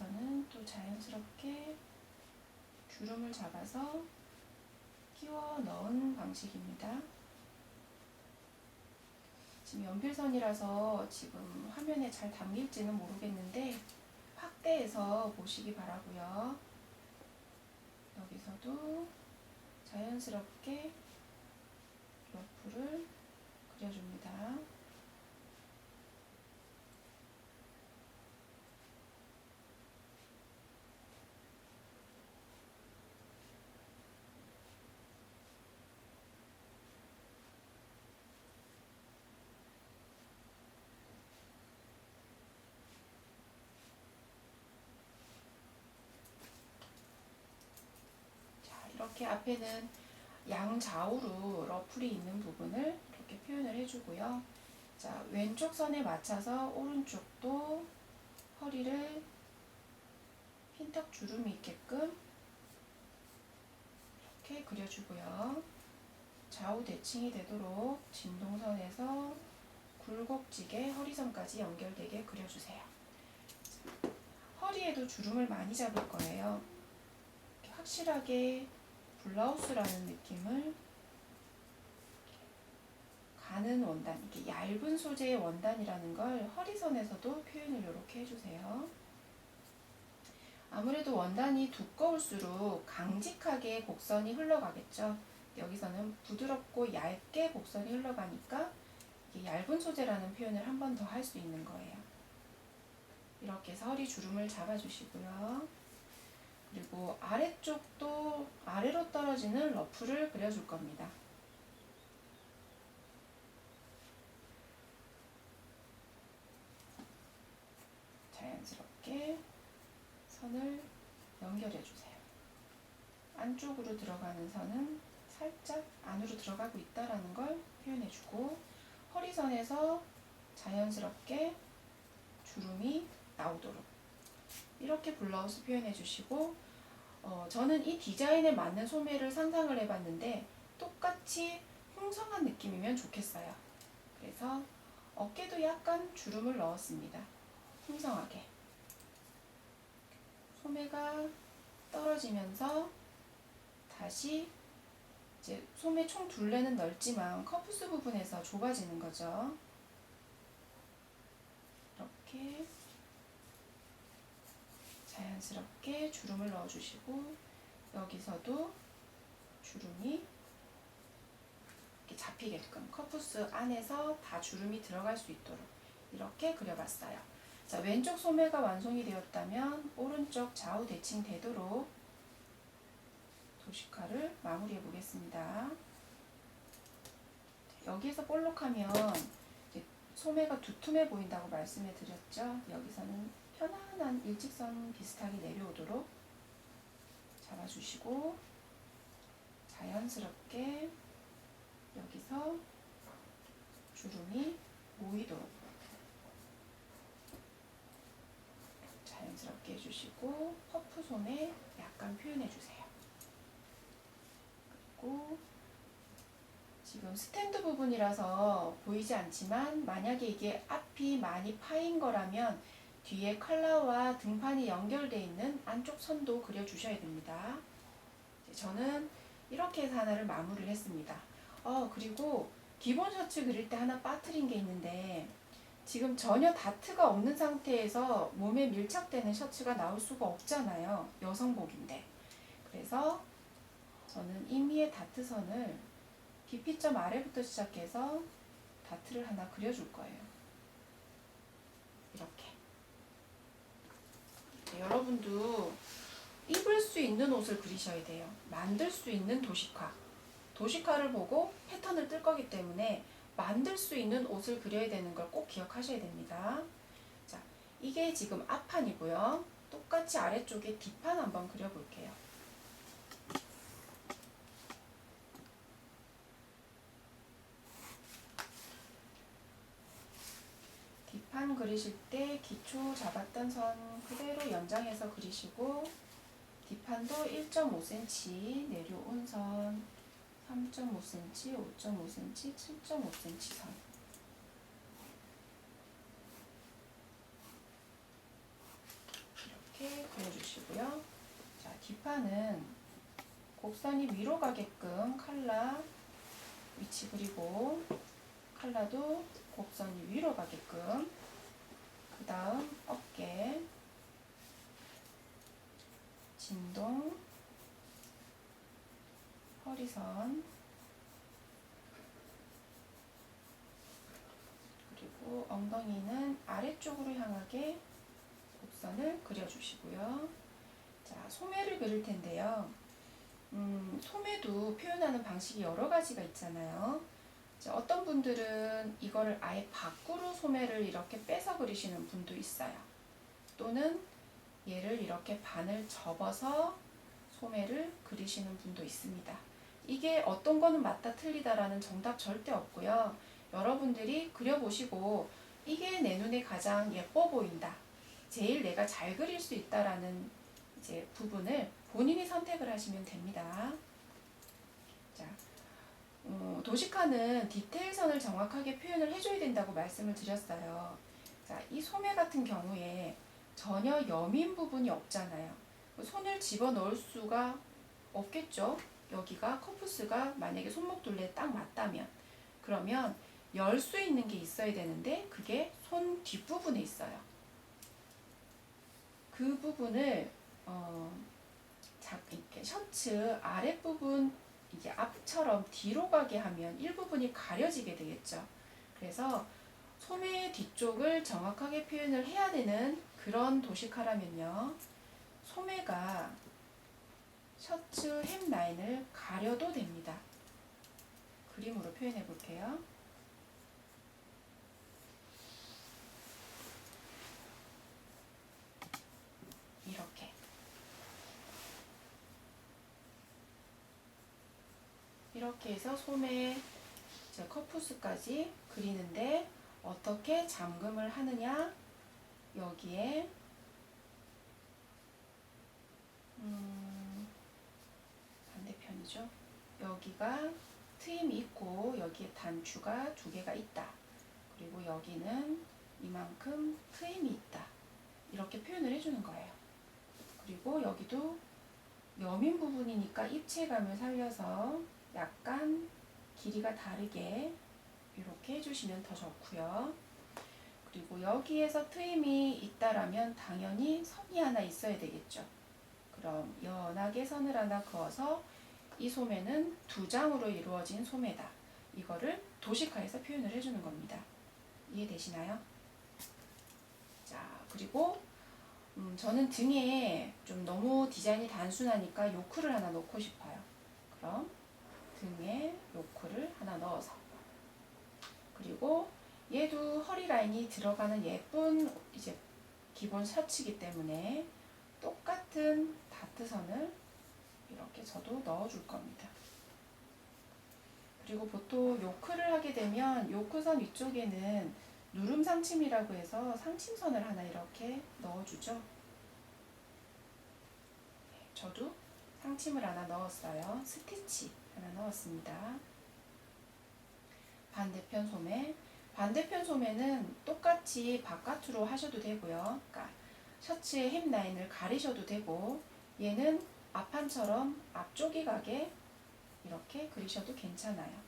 여기서는 또 자연스럽게 주름을 잡아서 끼워 넣은 방식입니다. 지금 연필선이라서 지금 화면에 잘 담길지는 모르겠는데 확대해서 보시기 바라고요. 여기서도 자연스럽게 러프를 그려줍니다. 이렇게 앞에는 양좌우로 러플이 있는 부분을 이렇게 표현을 해주고요. 자, 왼쪽 선에 맞춰서 오른쪽도 허리를 핀턱 주름이 있게끔 이렇게 그려주고요. 좌우 대칭이 되도록 진동선에서 굴곡지게 허리선까지 연결되게 그려주세요. 허리에도 주름을 많이 잡을 거예요. 확실하게 블라우스라는 느낌을 가는 원단, 이렇게 얇은 소재의 원단이라는 걸 허리선에서도 표현을 이렇게 해주세요. 아무래도 원단이 두꺼울수록 강직하게 곡선이 흘러가겠죠. 여기서는 부드럽고 얇게 곡선이 흘러가니까 얇은 소재라는 표현을 한 번 더 할 수 있는 거예요. 이렇게 해서 허리 주름을 잡아주시고요. 그리고 아래쪽도 아래로 떨어지는 러프를 그려줄 겁니다. 자연스럽게 선을 연결해 주세요. 안쪽으로 들어가는 선은 살짝 안으로 들어가고 있다는 걸 표현해 주고, 허리선에서 자연스럽게 주름이 나오도록 이렇게 블라우스 표현해 주시고, 저는 이 디자인에 맞는 소매를 상상을 해봤는데 똑같이 풍성한 느낌이면 좋겠어요. 그래서 어깨도 약간 주름을 넣었습니다. 풍성하게. 소매가 떨어지면서 다시 이제 소매 총 둘레는 넓지만 커프스 부분에서 좁아지는 거죠. 이렇게 자연스럽게 주름을 넣어주시고, 여기서도 주름이 이렇게 잡히게끔 커프스 안에서 다 주름이 들어갈 수 있도록 이렇게 그려봤어요. 자, 왼쪽 소매가 완성이 되었다면 오른쪽 좌우 대칭 되도록 도식화를 마무리해 보겠습니다. 여기에서 볼록하면 소매가 두툼해 보인다고 말씀해 드렸죠. 여기서는 편안한 일직선 비슷하게 내려오도록 잡아주시고, 자연스럽게 여기서 주름이 모이도록 자연스럽게 해주시고, 퍼프 손에 약간 표현해주세요. 그리고 지금 스탠드 부분이라서 보이지 않지만 만약에 이게 앞이 많이 파인 거라면 뒤에 컬러와 등판이 연결되어 있는 안쪽 선도 그려주셔야 됩니다. 저는 이렇게 해서 하나를 마무리를 했습니다. 그리고 기본 셔츠 그릴 때 하나 빠뜨린 게 있는데, 지금 전혀 다트가 없는 상태에서 몸에 밀착되는 셔츠가 나올 수가 없잖아요. 여성복인데. 그래서 저는 임의의 다트선을 비피점 아래부터 시작해서 다트를 하나 그려줄 거예요. 이렇게. 여러분도 입을 수 있는 옷을 그리셔야 돼요. 만들 수 있는 도식화. 도식화를 보고 패턴을 뜰 거기 때문에 만들 수 있는 옷을 그려야 되는 걸 꼭 기억하셔야 됩니다. 자, 이게 지금 앞판이고요. 똑같이 아래쪽에 뒷판 한번 그려볼게요. 뒷판 그리실 때 기초 잡았던 선 그대로 연장해서 그리시고, 뒷판도 1.5cm 내려온 선, 3.5cm, 5.5cm, 7.5cm 선. 이렇게 그려주시고요. 자, 뒷판은 곡선이 위로 가게끔 칼라 위치 그리고 칼라도 곡선이 위로 가게끔, 그 다음 어깨, 진동, 허리선, 그리고 엉덩이는 아래쪽으로 향하게 곡선을 그려주시고요. 자, 소매를 그릴 텐데요. 소매도 표현하는 방식이 여러 가지가 있잖아요. 자, 어떤 분들은 이거를 아예 밖으로 소매를 이렇게 빼서 그리시는 분도 있어요. 또는 얘를 이렇게 반을 접어서 소매를 그리시는 분도 있습니다. 이게 어떤 거는 맞다 틀리다라는 정답 절대 없고요. 여러분들이 그려보시고 이게 내 눈에 가장 예뻐 보인다, 제일 내가 잘 그릴 수 있다라는 이제 부분을 본인이 선택을 하시면 됩니다. 자, 도식화는 디테일선을 정확하게 표현을 해줘야 된다고 말씀을 드렸어요. 자, 이 소매 같은 경우에 전혀 여민 부분이 없잖아요. 손을 집어 넣을 수가 없겠죠. 여기가 커프스가 만약에 손목둘레에 딱 맞다면, 그러면 열 수 있는 게 있어야 되는데 그게 손 뒷부분에 있어요. 그 부분을 이렇게 셔츠 아랫부분 이게 앞처럼 뒤로 가게 하면 일부분이 가려지게 되겠죠. 그래서 소매 뒤쪽을 정확하게 표현을 해야 되는 그런 도식화라면요, 소매가 셔츠 hem 라인을 가려도 됩니다. 그림으로 표현해 볼게요. 이렇게 해서 소매 커프스까지 그리는데 어떻게 잠금을 하느냐, 여기에 반대편이죠. 여기가 트임이 있고 여기에 단추가 2개가 있다. 그리고 여기는 이만큼 트임이 있다. 이렇게 표현을 해주는 거예요. 그리고 여기도 여민 부분이니까 입체감을 살려서 약간 길이가 다르게 이렇게 해주시면 더 좋고요. 그리고 여기에서 트임이 있다라면 당연히 선이 하나 있어야 되겠죠. 그럼 연하게 선을 하나 그어서 이 소매는 2장으로 이루어진 소매다. 이거를 도식화해서 표현을 해주는 겁니다. 이해되시나요? 자, 그리고 저는 등에 좀 너무 디자인이 단순하니까 요크를 하나 넣고 싶어요. 그럼 등에 요크를 하나 넣어서, 그리고 얘도 허리 라인이 들어가는 예쁜 이제 기본 셔츠이기 때문에 똑같은 다트선을 이렇게 저도 넣어줄 겁니다. 그리고 보통 요크를 하게 되면 요크선 위쪽에는 누름 상침이라고 해서 상침선을 하나 이렇게 넣어주죠. 저도 상침을 하나 넣었어요. 스티치 하나 넣었습니다. 반대편 소매. 반대편 소매는 똑같이 바깥으로 하셔도 되고요. 그러니까 셔츠의 hem 라인을 가리셔도 되고, 얘는 앞판처럼 앞쪽이 가게 이렇게 그리셔도 괜찮아요.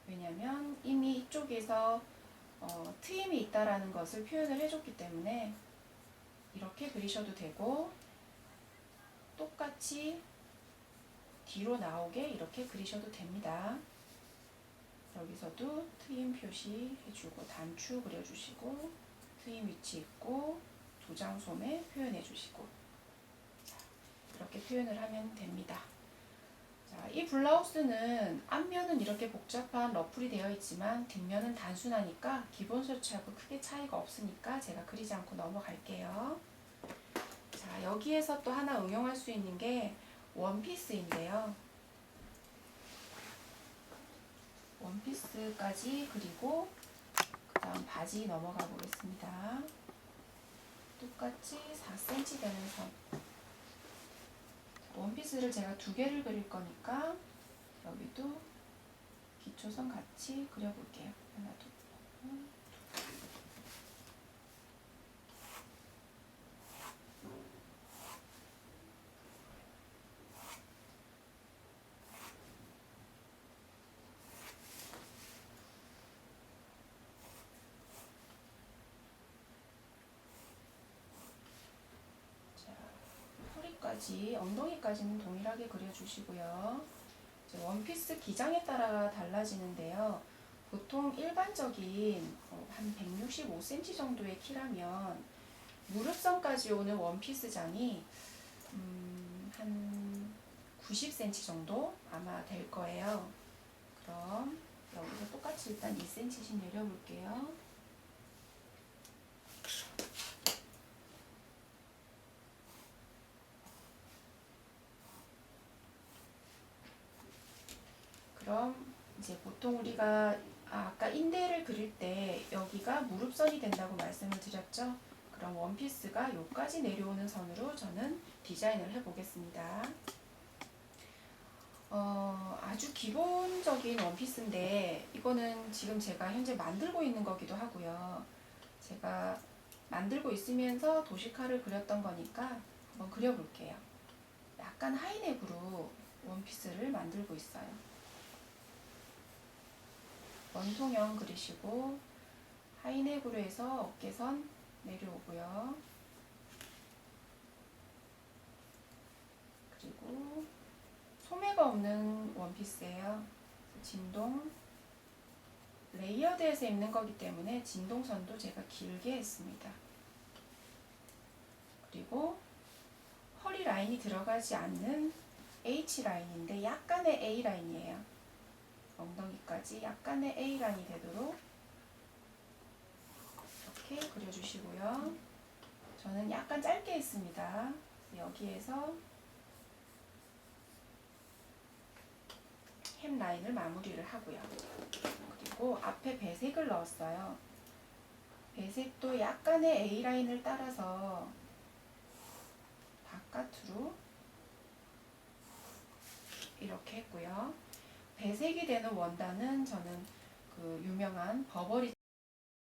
왜냐면 이미 이쪽에서 트임이 있다라는 것을 표현을 해줬기 때문에 이렇게 그리셔도 되고, 똑같이 뒤로 나오게 이렇게 그리셔도 됩니다. 여기서도 트임 표시 해주고 단추 그려주시고 트임 위치 있고 2장 소매 표현해 주시고, 이렇게 표현을 하면 됩니다. 자, 이 블라우스는 앞면은 이렇게 복잡한 러플이 되어 있지만 뒷면은 단순하니까 기본 셔츠하고 크게 차이가 없으니까 제가 그리지 않고 넘어갈게요. 자, 여기에서 또 하나 응용할 수 있는 게 원피스인데요. 원피스까지 그리고 그 다음 바지 넘어가 보겠습니다. 똑같이 4cm 되는 선. 원피스를 제가 2개를 그릴 거니까 여기도 기초선 같이 그려볼게요. 하나, 둘. 여기까지 엉덩이까지는 동일하게 그려주시고요. 이제 원피스 기장에 따라 달라지는데요. 보통 일반적인 한 165cm 정도의 키라면 무릎선까지 오는 원피스장이 한 90cm 정도 아마 될 거예요. 그럼 여기서 똑같이 일단 2cm씩 내려볼게요. 그럼 이제 보통 우리가 아까 인대를 그릴 때 여기가 무릎선이 된다고 말씀을 드렸죠. 그럼 원피스가 여기까지 내려오는 선으로 저는 디자인을 해보겠습니다. 아주 기본적인 원피스인데 이거는 지금 제가 현재 만들고 있는 거기도 하고요. 제가 만들고 있으면서 도시카를 그렸던 거니까 한번 그려볼게요. 약간 하이넥으로 원피스를 만들고 있어요. 원통형 그리시고 하이넥으로 해서 어깨선 내려오고요. 그리고 소매가 없는 원피스예요. 진동 레이어드해서 입는 거기 때문에 진동선도 제가 길게 했습니다. 그리고 허리 라인이 들어가지 않는 H라인인데 약간의 A라인이에요. 엉덩이까지 약간의 A라인이 되도록 이렇게 그려주시고요. 저는 약간 짧게 했습니다. 여기에서 햄 라인을 마무리를 하고요. 그리고 앞에 배색을 넣었어요. 배색도 약간의 A라인을 따라서 바깥으로 이렇게 했고요. 배색이 되는 원단은 저는 그 유명한 버버리